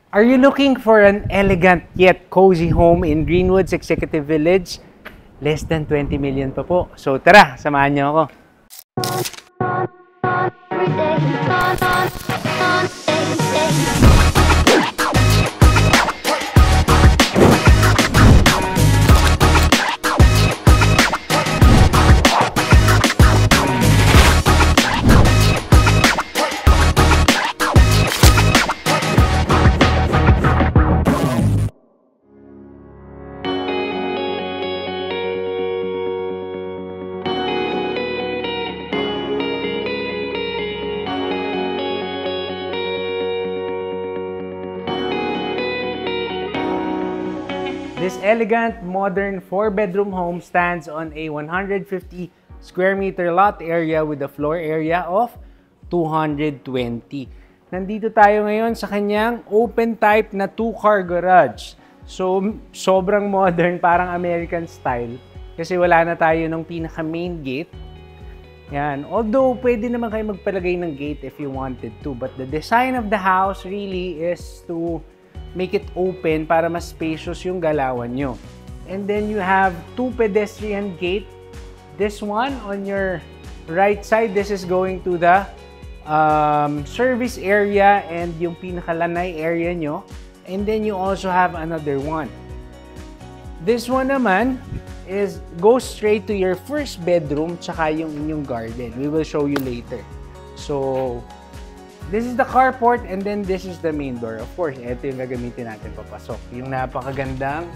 Are you looking for an elegant yet cozy home in Greenwoods Executive Village? Less than 20 million pa po. So tara, samahan niyo ako. This elegant, modern 4-bedroom home stands on a 150 square meter lot area with a floor area of 220. Nandito tayo ngayon sa kanyang open type na 2-car garage. So, sobrang modern, parang American style. Kasi wala na tayo ng pinaka main gate. Yan. Although, pwede naman kayo magpalagay ng gate if you wanted to. But the design of the house really is to make it open para mas spacious yung galawan nyo. And then you have 2 pedestrian gate. This one on your right side, this is going to the service area and yung pinakalanay area nyo. And then you also have another one. This one naman goes straight to your first bedroom tsaka yung inyong garden. We will show you later. So, this is the carport and then this is the main door. Of course, ito yung gagamitin natin papasok. Yung napakagandang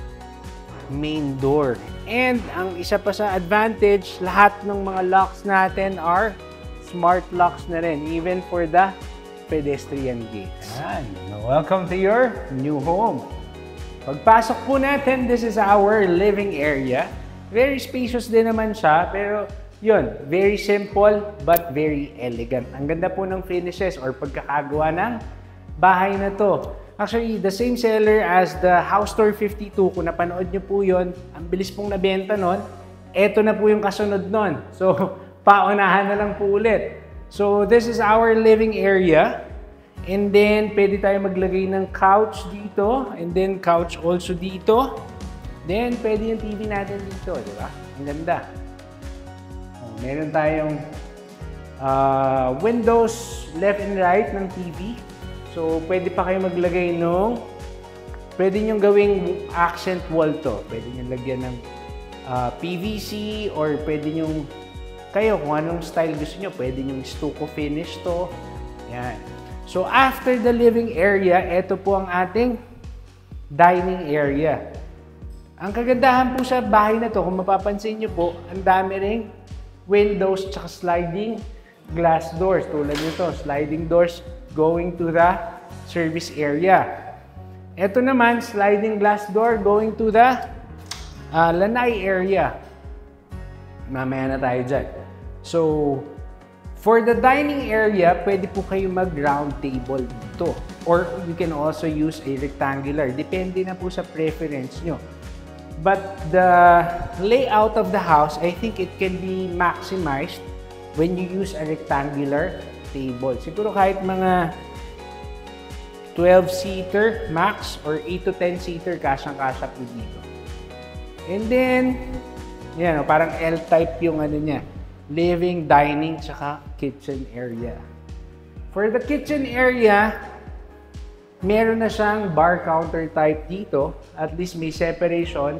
main door. And ang isa pa sa advantage, lahat ng mga locks natin are smart locks na rin, even for the pedestrian gates. Yan. Welcome to your new home. Pagpasok po natin, this is our living area. Very spacious din naman siya, pero yun, very simple but very elegant. Ang ganda po ng finishes or pagkakagawa ng bahay na to. Actually, the same seller as the House Tour 52. Kung napanood nyo po yun, ang bilis pong nabenta nun. Eto na po yung kasunod nun. So, paunahan na lang po ulit. So, this is our living area. And then, pwede tayo maglagay ng couch dito. And then, couch also dito. Then, pwede yung TV natin dito, di ba? Ang ganda. Meron tayong windows left and right ng TV. So, pwede pa kayo maglagay nung, pwede nyo gawing accent wall to. Pwede nyo lagyan ng PVC or pwede nyo, kayo kung anong style gusto nyo, pwede nyo stucco finish to. Yan. So, after the living area, ito po ang ating dining area. Ang kagandahan po sa bahay na to, kung mapapansin nyo po, ang dami ring windows tsaka sliding glass doors. Tulad nito, sliding doors going to the service area. Ito naman, sliding glass door going to the lanay area. Mamaya na tayo dyan. So, for the dining area, pwede po kayo mag-round table dito. Or you can also use a rectangular. Depende na po sa preference nyo. But the layout of the house, I think it can be maximized when you use a rectangular table. Siguro kahit mga 12-seater max or 8 to 10-seater, kasyang-kasya po dito. And then, yan, parang L-type yung ano niya. Living, dining, tsaka kitchen area. For the kitchen area, meron na siyang bar counter type dito. At least may separation.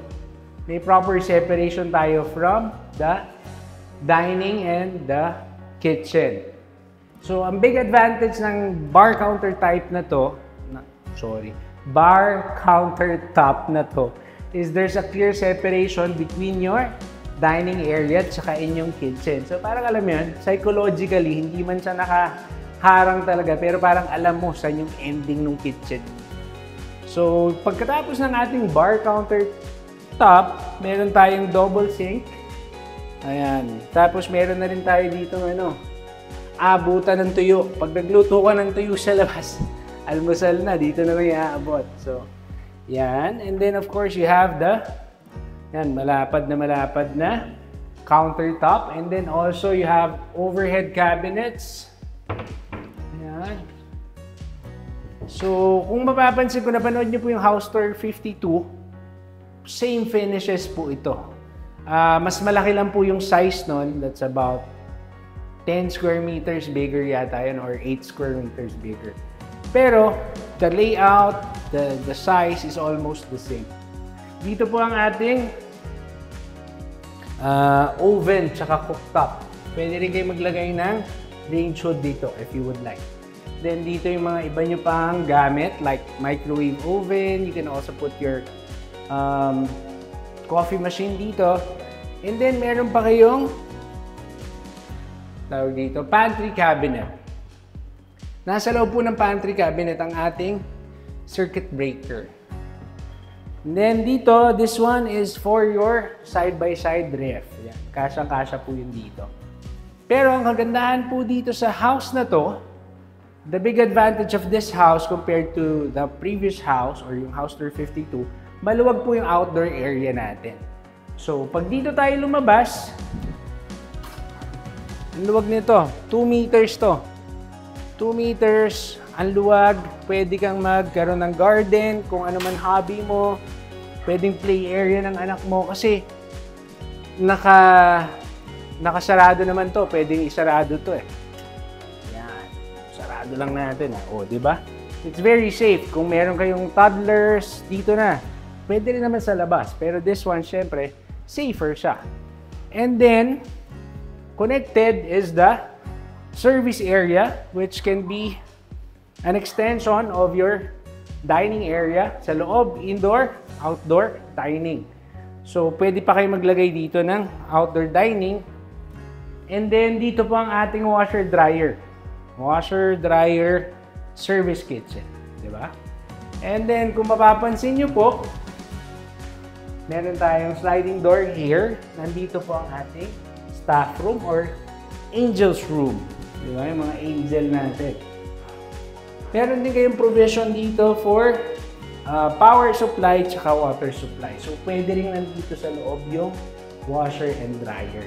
May proper separation tayo from the dining and the kitchen. So, ang big advantage ng bar counter type na to, bar countertop na to, is there's a clear separation between your dining area at saka inyong kitchen. So, parang alam mo yun, psychologically, hindi man siya nakaharang talaga, pero parang alam mo saan yung ending ng kitchen. So, pagkatapos ng ating bar countertop, meron tayong double sink. Ayan. Tapos, meron na rin tayo dito abutan ng tuyo. Pag nagluto ka ng tuyo sa labas, almusal na, dito na may aabot. So, yan. And then, of course, you have malapad na countertop. And then, also, you have overhead cabinets. Ayan. So, kung mapapansin ko, napanood niyo po yung house tour 52, same finishes po ito. Mas malaki lang po yung size nun. That's about 10 square meters bigger yata yun, or 8 square meters bigger. Pero, the layout, the size is almost the same. Dito po ang ating oven tsaka cooktop. Pwede rin kayo maglagay ng range hood dito if you would like. Then dito yung mga iba nyo pang gamit like microwave oven. You can also put your coffee machine dito. And then meron pa kayong tawag dito, pantry cabinet. Nasa loob po ng pantry cabinet ang ating circuit breaker. And then dito, this one is for your side-by-side ref. Yan, kasya-kasya po yun dito. Pero ang kagandahan po dito sa house na to, the big advantage of this house compared to the previous house or yung house tour 52, maluwag po yung outdoor area natin. So, pag dito tayo lumabas, ang luwag nito, 2 meters to. 2 meters, ang luwag, pwede kang magkaroon ng garden, kung ano man hobby mo, pwedeng play area ng anak mo kasi nakasarado naman to, pwedeng isarado to eh. Yan, sarado lang natin. O, di ba? It's very safe. Kung meron kayong toddlers, dito na. Pwede rin naman sa labas, pero this one, syempre, safer siya. And then, connected is the service area, which can be an extension of your dining area sa loob, indoor, outdoor dining. So, pwede pa kayo maglagay dito ng outdoor dining. And then, dito po ang ating washer-dryer. Washer-dryer service kitchen. Diba? And then, kung mapapansin nyo po, meron tayong sliding door here. Nandito po ang ating staff room or angel's room. Diba? Yung mga angel natin. Meron din kayong provision dito for power supply tsaka water supply. So, pwede rin nandito sa loob yung washer and dryer.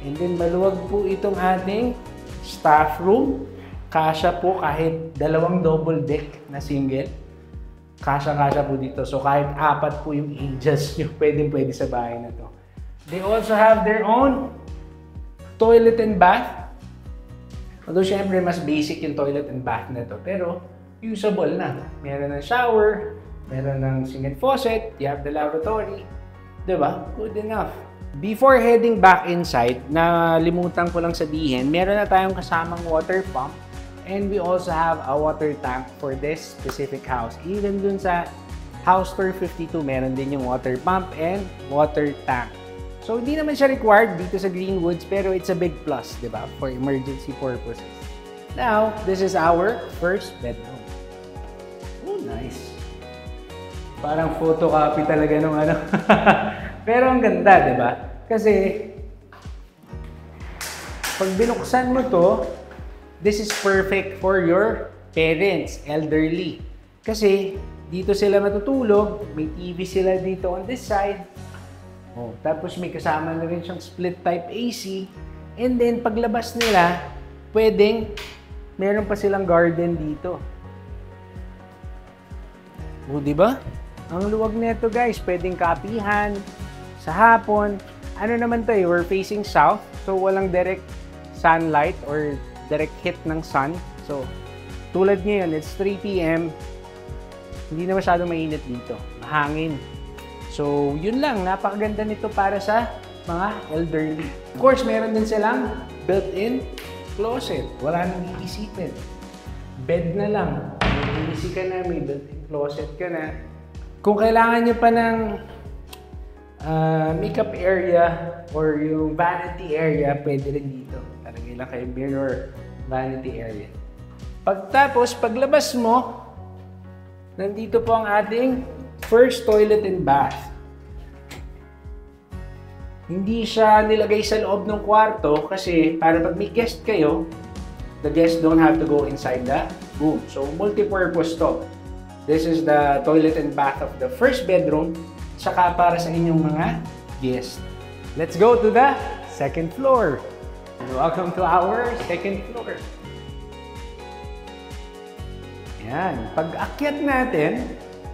And then, maluwag po itong ating staff room. Kasya po kahit dalawang double deck na single. Kasya-kasya po dito. So, kahit 4 po yung angels nyo, pwede sa bahay na to. They also have their own toilet and bath. Although, syempre, mas basic yung toilet and bath na to. Pero, usable na. Meron ng shower, meron ng sink and faucet, you have the lavatory. Diba? Good enough. Before heading back inside, nalimutan ko lang sabihin, meron na tayong kasamang water pump. And we also have a water tank for this specific house. Even dun sa house tour 52, meron din yung water pump and water tank. So, hindi naman siya required dito sa Greenwoods, pero it's a big plus, di ba? For emergency purposes. Now, this is our first bedroom. Oh, nice. Parang photocopy talaga nung ano. Pero ang ganda, di ba? Kasi, pag binuksan mo to, this is perfect for your parents, elderly. Kasi, dito sila matutulog, may TV sila dito on this side. Oh, tapos may kasama na rin siyang split type AC. And then, paglabas nila, pwedeng meron pa silang garden dito. Oh, di ba? Ang luwag nito, guys. Pwedeng kapihan sa hapon. Ano naman to eh, we're facing south. So, walang direct sunlight or direct hit ng sun. So, tulad ngayon, it's 3 p.m. Hindi na masyadong mainit dito. Mahangin. So, yun lang. Napakaganda nito para sa mga elderly. Of course, meron din silang built-in closet. Wala nang iisipin. Bed na lang. May AC ka na, may built-in closet ka na. Kung kailangan nyo pa ng makeup area or yung vanity area, pwede rin dito. Talagay lang kayo mirror vanity area. Pagtapos, paglabas mo, nandito po ang ating first toilet and bath. Hindi siya nilagay sa loob ng kwarto kasi para pag may guest kayo, the guests don't have to go inside the room. So, multi-purpose to. This is the toilet and bath of the first bedroom, saka para sa inyong mga guests. Let's go to the second floor. Welcome to our second floor. Yan. Pag akyat natin,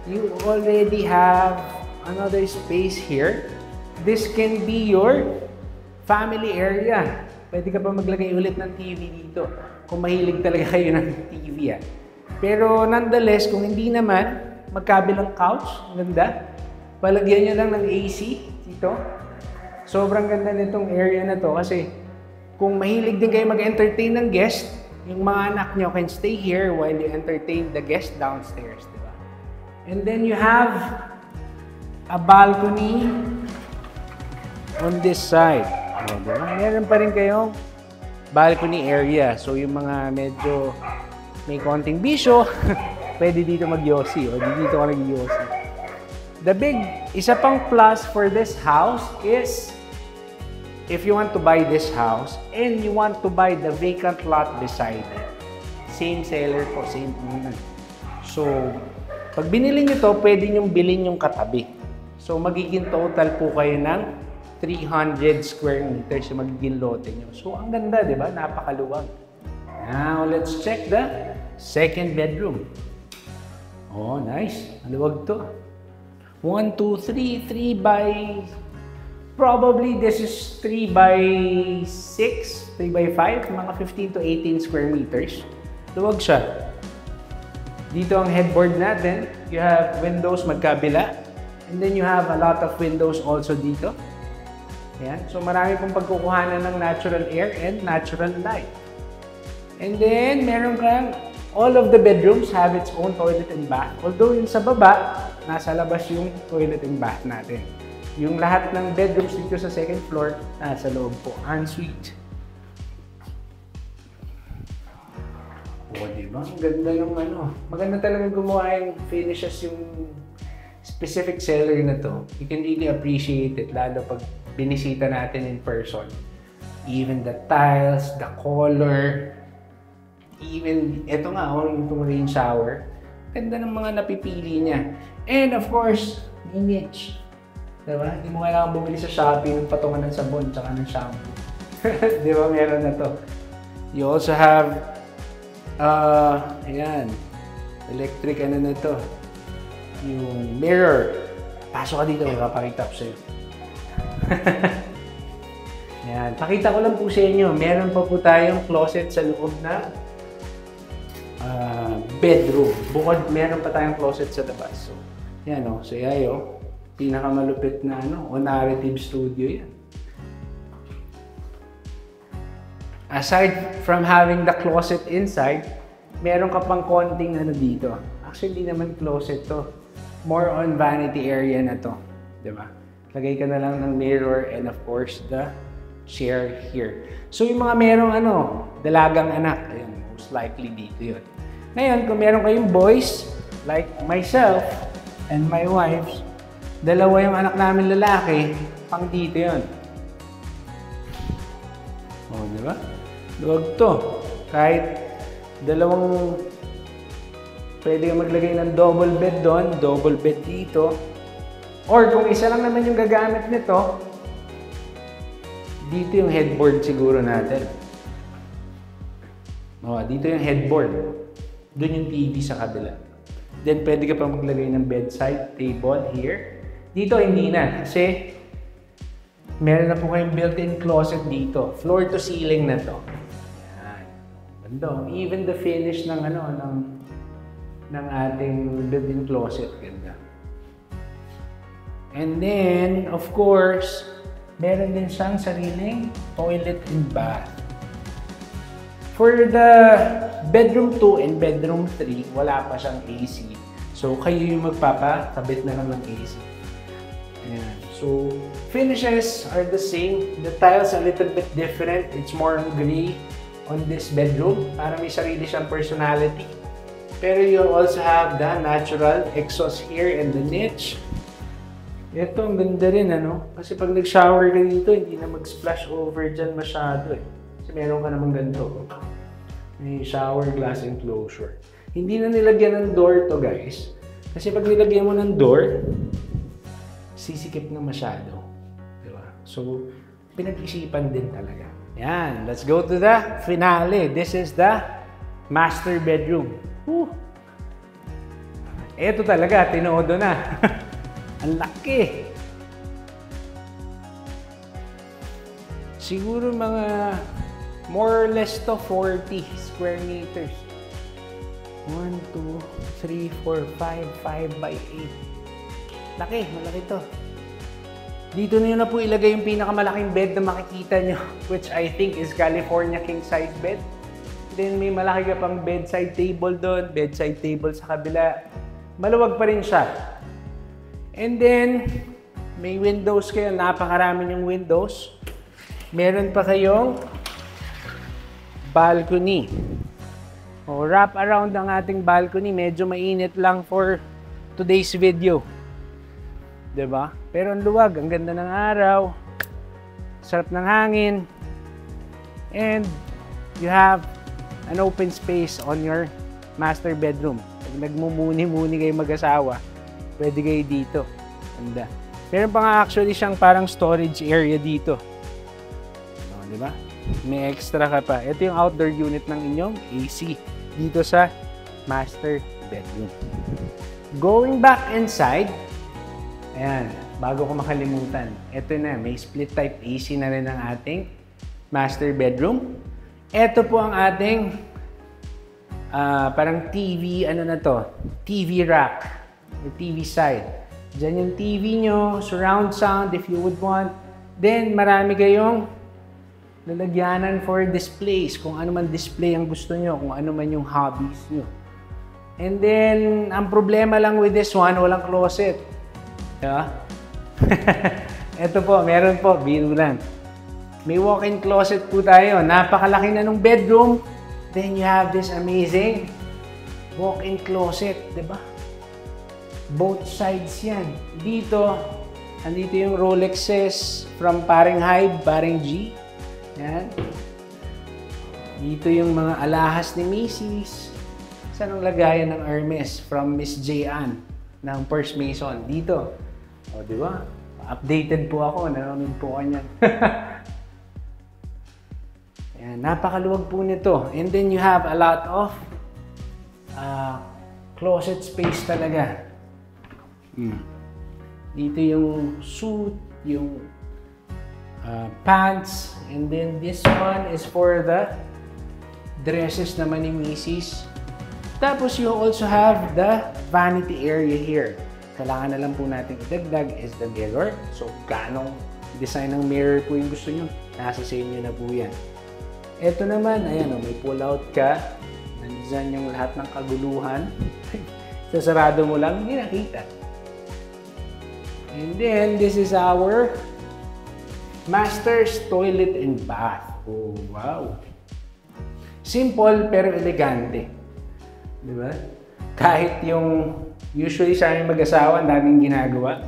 you already have another space here. This can be your family area. Pwede ka pa maglagay ulit ng TV dito. Kung mahilig talaga kayo ng TV. Pero nonetheless, kung hindi naman, magkabilang couch. Ganda. Palagyan nyo lang ng AC dito. Sobrang ganda nitong area na to kasi kung mahilig din kayo mag-entertain ng guest, yung mga anak nyo can stay here while you entertain the guest downstairs, di ba? And then you have a balcony on this side. O, di ba? Meron pa rin kayong balcony area. So yung mga medyo may konting bisyo, pwede dito mag-yosi o dito ka nag-yosi. The isa pang plus for this house is if you want to buy this house and you want to buy the vacant lot beside it, same seller po, same owner. So, pag binili nyo to, pwede nyo bilhin yung katabi. So, magiging total po kayo ng 300 square meters yung magiging lote nyo. So, ang ganda, di ba? Napakaluwag. Now, let's check the second bedroom. Oh, nice. Maluwag to. 1, 2, 3, 3 by... Probably this is 3 by 6, 3 by 5, mga 15 to 18 square meters. Luwag siya. Dito ang headboard natin. You have windows magkabila. And then you have a lot of windows also dito. Ayan. So marami pong pagkukuhanan ng natural air and natural light. And then meron kang, all of the bedrooms have its own toilet and bath. Although yung sa baba, nasa labas yung toilet and bath natin. Yung lahat ng bedrooms dito sa second floor, nasa loob po. Ensuite. O, diba? Ang ganda ng ano. Maganda talaga gumawa yung finishes yung specific seller na to. You can really appreciate it, lalo pag binisita natin in person. Even the tiles, the color, even, eto nga, itong rain shower. Ganda ng mga napipili niya. And of course, yung niche. Diba? Hindi mo kailangan bumili sa Shopee ng patungan ng sabon tsaka ng shampoo. Diba? Meron na to. You also have, ayan, electric ano na to. Yung mirror. Pasok ka dito, makapakita ko sa'yo. Ayan. Pakita ko lang po sa inyo. Meron pa po tayong closet sa loob na bedroom. Bukod, meron pa tayong closet sa labas. So, yan o. So, yayo. Pinakamalupit na narrative studio yan. Aside from having the closet inside, meron ka pang konting dito. Actually, naman closet to. More on vanity area na to. Diba? Lagay ka na lang ng mirror and of course, the chair here. So, yung mga merong dalagang anak, ayun, most likely dito yun. Ngayon, kung meron kayong boys, like myself and my wife, dalawa yung anak namin lalaki, pang dito yun. O, di ba? Luwag to. Kahit dalawang, pwede kang maglagay ng double bed doon, double bed dito. Or kung isa lang naman yung gagamit nito, dito yung headboard siguro natin. O, dito yung headboard. Doon yung TV sa kabila. Then, pwede ka pa maglagay ng bedside table here. Dito, hindi na. Kasi, meron na po kayong built-in closet dito. Floor to ceiling na to. Ayan. Ganda. Even the finish ng ng ating built-in closet. Ganda. And then, of course, meron din siyang sariling toilet and bath. For the bedroom 2 and bedroom 3, wala pa siyang AC. So, kayo yung magpapakabit na lang ng AC. Ayan. So, finishes are the same. The tiles are a little bit different. It's more gray on this bedroom. Para may sarili siyang personality. Pero you also have the natural exhaust here and the niche. Ito, ang ganda rin, Kasi pag nag-shower ka dito, hindi na mag-splash over dyan masyado, Kasi meron ka namang ganito. May shower glass enclosure. Hindi na nilagyan ng door to, guys. Kasi pag nilagyan mo ng door, sisikip na masyado. Diba? So, pinag-isipan din talaga. Yan. Let's go to the finale. This is the master bedroom. Woo! Ito talaga, tinodo na. Ang laki. Siguro mga more or less to 40 square meters. 1, 2, 3, 4, 5 by 8. Laki, malaki to. Dito nyo na po ilagay yung pinakamalaking bed na makikita nyo, which I think is California king size bed. Then may malaki ka pang bedside table doon, bedside table sa kabila. Maluwag pa rin siya. And then, may windows kayo, napakarami yung windows. Meron pa kayong balcony. O, wrap around ang ating balcony. Medyo mainit lang for today's video. Diba? Pero ang luwag, ang ganda ng araw. Sarap ng hangin. And you have an open space on your master bedroom. Pag nagmumuni-muni kayo mag-asawa, pwede kayo dito. Ganda. Meron pa nga actually siyang parang storage area dito. O, diba? May extra ka pa. Ito yung outdoor unit ng inyong AC dito sa master bedroom. Going back inside, ayan, bago ko makalimutan, ito na, may split type AC na rin ang ating master bedroom. Ito po ang ating parang TV, ano na to? TV rack or TV side. Diyan yung TV nyo, surround sound if you would want. Then, marami kayong lalagyanan for displays. Kung ano man display ang gusto nyo, kung ano man yung hobbies nyo. And then, ang problema lang with this one, walang closet. Diba? Ito po, meron po, biro lang. May walk-in closet po tayo. Napakalaki na nung bedroom. Then you have this amazing walk-in closet, diba? Both sides yan. Dito, andito yung Rolexes from paring Hybe, paring G. Yan. Dito yung mga alahas ni Macy's. Saan ang lagayan ng Hermes from Miss J. Ann ng First Mason? Dito. O, di ba? Updated po ako. Nanonood po ka niyan. Ayan, napakaluwag po nito. And then you have a lot of closet space talaga. Dito yung suit, yung pants, and then this one is for the dresses naman ni Macy's. Tapos you also have the vanity area here. Kailangan na lang po natin idagdag is the mirror. So, ganong design ng mirror po yung gusto nyo, nasa sa inyo na po yan. Ito naman, ayan o, may pull out ka. Nandyan yung lahat ng kaguluhan. Sasarado mo lang, hindi nakita. And then, this is our master's toilet and bath. Oh, wow! Simple pero elegante. Di ba? Kahit yung usually sa aming mag-asawa, daming ginagawa.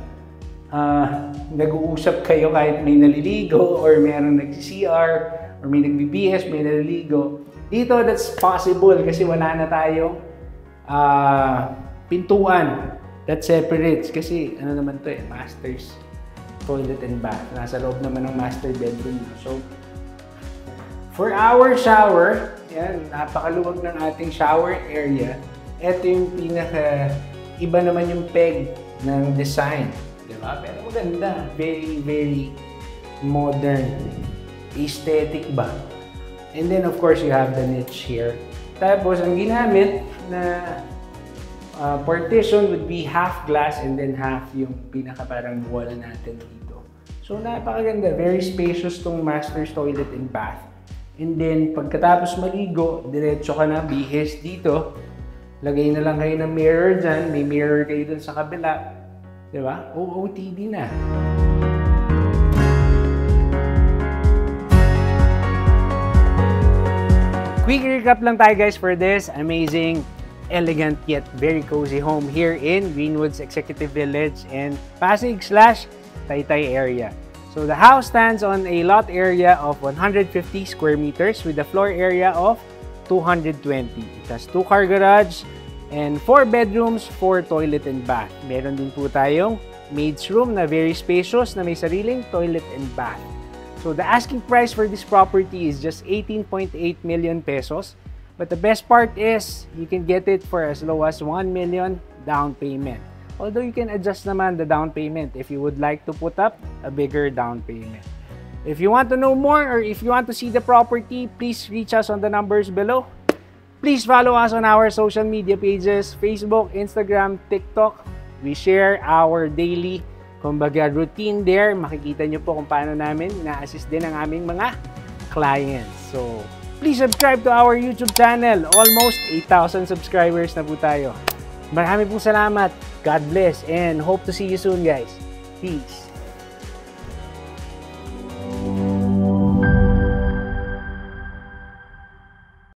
Nag-uusap kayo kahit may naliligo or mayroong nag-CR or may nag-BBS, may naliligo. Dito, that's possible kasi wala na tayong pintuan that separates. Kasi ano naman to eh, master's toilet and bath. Nasa loob naman ng master bedroom. So, for our shower, yan, napakaluwag ng ating shower area. Ito yung pinaka iba naman yung peg ng design. Diba? Pero maganda. Very, very modern. Aesthetic ba? And then, of course, you have the niche here. Tapos, ang ginamit na partition would be half glass and then half yung pinaka parang wall natin dito. So, napakaganda. Very spacious tong master's toilet and bath. And then, pagkatapos maligo, diretso ka na, bihis dito. Lagay na lang kayo ng mirror dyan. May mirror kayo dun sa kabila. Diba? OOTD na. Quick recap lang tayo guys for this amazing, elegant yet very cozy home here in Greenwoods Executive Village and Pasig/Taytay area. So the house stands on a lot area of 150 square meters with a floor area of 220. It has 2-car garage and 4 bedrooms, 4 toilet and bath. Meron din po tayong maid's room na very spacious na may sariling toilet and bath. So the asking price for this property is just 18.8 million pesos. But the best part is you can get it for as low as 1,900,000 down payment. Although you can adjust naman the down payment if you would like to put up a bigger down payment. If you want to know more or if you want to see the property, please reach us on the numbers below. Please follow us on our social media pages, Facebook, Instagram, TikTok. We share our daily, kumbaga, routine there. Makikita nyo po kung paano namin ina-assist din ang aming mga clients. So, please subscribe to our YouTube channel. Almost 8,000 subscribers na po tayo. Marami pong salamat. God bless and hope to see you soon, guys. Peace.